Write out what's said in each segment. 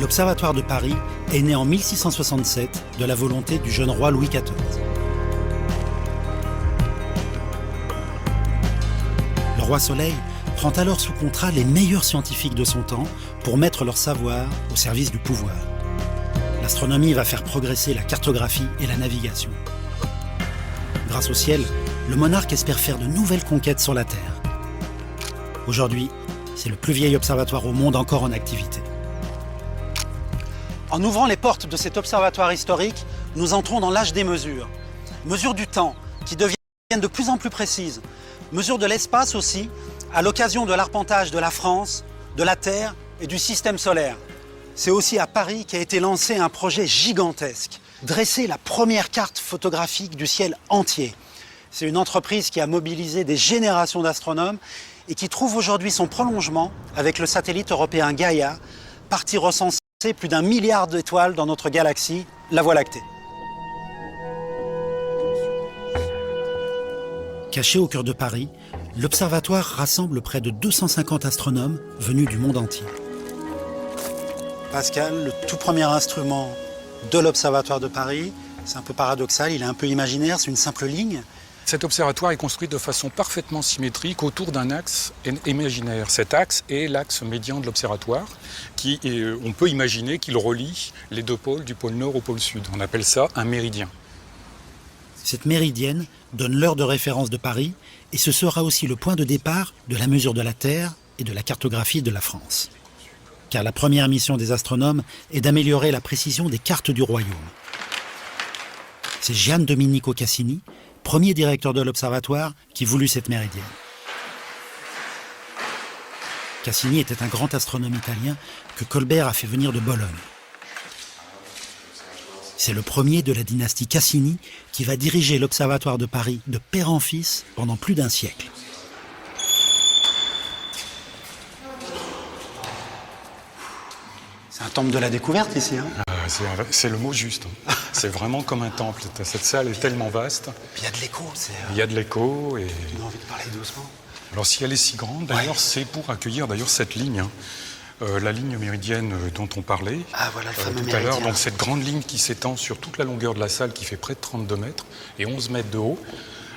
l'Observatoire de Paris est né en 1667 de la volonté du jeune roi Louis XIV. Le roi Soleil prend alors sous contrat les meilleurs scientifiques de son temps pour mettre leur savoir au service du pouvoir. L'astronomie va faire progresser la cartographie et la navigation. Grâce au ciel, le monarque espère faire de nouvelles conquêtes sur la Terre. Aujourd'hui, c'est le plus vieil observatoire au monde encore en activité. En ouvrant les portes de cet observatoire historique, nous entrons dans l'âge des mesures. Mesures du temps, qui deviennent de plus en plus précises. Mesures de l'espace aussi, à l'occasion de l'arpentage de la France, de la Terre et du système solaire. C'est aussi à Paris qu'a été lancé un projet gigantesque, dresser la première carte photographique du ciel entier. C'est une entreprise qui a mobilisé des générations d'astronomes et qui trouve aujourd'hui son prolongement avec le satellite européen Gaïa, parti recenser plus d'1 milliard d'étoiles dans notre galaxie, la Voie lactée. Caché au cœur de Paris, l'observatoire rassemble près de 250 astronomes venus du monde entier. Pascal, le tout premier instrument de l'Observatoire de Paris, c'est un peu paradoxal, il est un peu imaginaire, c'est une simple ligne. Cet observatoire est construit de façon parfaitement symétrique autour d'un axe imaginaire. Cet axe est l'axe médian de l'observatoire, on peut imaginer qu'il relie les deux pôles du pôle nord au pôle sud. On appelle ça un méridien. Cette méridienne donne l'heure de référence de Paris et ce sera aussi le point de départ de la mesure de la Terre et de la cartographie de la France. Car la première mission des astronomes est d'améliorer la précision des cartes du royaume. C'est Gian Domenico Cassini, premier directeur de l'observatoire, qui voulut cette méridienne. Cassini était un grand astronome italien que Colbert a fait venir de Bologne. C'est le premier de la dynastie Cassini qui va diriger l'Observatoire de Paris de père en fils pendant plus d'1 siècle. C'est un temple de la découverte ici, hein ? C'est le mot juste. C'est vraiment comme un temple. Cette salle est tellement vaste. Il y a de l'écho. Il y a de l'écho. Et... On a envie de parler doucement. Alors si elle est si grande, d'ailleurs, c'est pour accueillir cette ligne. La ligne méridienne dont on parlait voilà, le fameux tout à méridien. l'heure. Donc cette grande ligne qui s'étend sur toute la longueur de la salle, qui fait près de 32 mètres et 11 mètres de haut.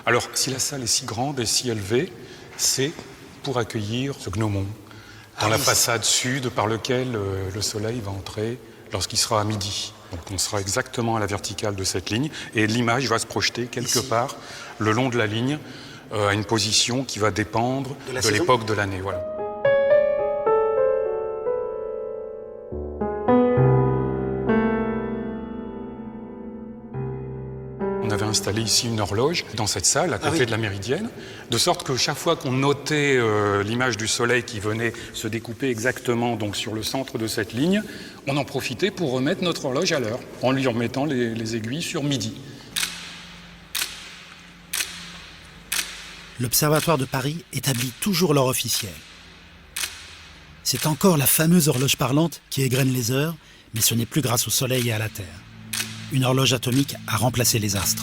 Alors si la salle est si grande et si élevée, c'est pour accueillir ce gnomon dans la façade sud par lequel le soleil va entrer lorsqu'il sera à midi. Donc on sera exactement à la verticale de cette ligne et l'image va se projeter quelque part le long de la ligne à une position qui va dépendre de l'époque de l'année. Voilà. On avait installé ici une horloge dans cette salle, à côté de la méridienne, de sorte que chaque fois qu'on notait l'image du soleil qui venait se découper exactement donc, sur le centre de cette ligne, on en profitait pour remettre notre horloge à l'heure, en lui remettant les aiguilles sur midi. L'Observatoire de Paris établit toujours l'heure officielle. C'est encore la fameuse horloge parlante qui égrène les heures, mais ce n'est plus grâce au soleil et à la Terre. Une horloge atomique a remplacé les astres.